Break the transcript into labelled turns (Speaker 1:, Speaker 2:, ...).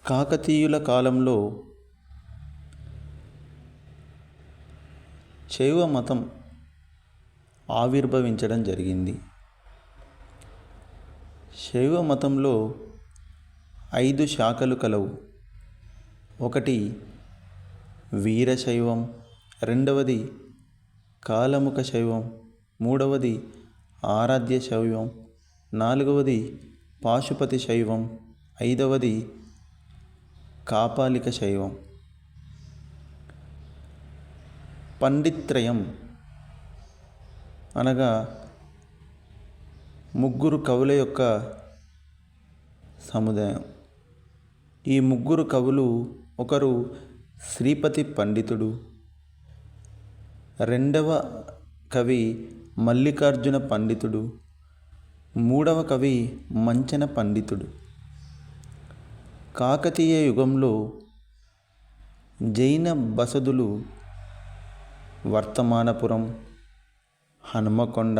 Speaker 1: కాకతీయుల కాలంలో శైవ మతం ఆవిర్భవించడం జరిగింది. శైవ మతంలో 5 శాఖలు కలవు. ఒకటి వీరశైవం, రెండవది కాలముఖ శైవం, మూడవది ఆరాధ్య శైవం, నాలుగవది పాశుపతి శైవం, ఐదవది కాపాలిక శైవం. పండిత్రయం అనగా ముగ్గురు కవుల యొక్క సముదాయం. ఈ ముగ్గురు కవులు, ఒకరు శ్రీపతి పండితుడు, రెండవ కవి మల్లికార్జున పండితుడు, మూడవ కవి మంచన పండితుడు. కాకతీయ యుగంలో జైన బసదులు వర్తమానపురం, హనుమకొండ,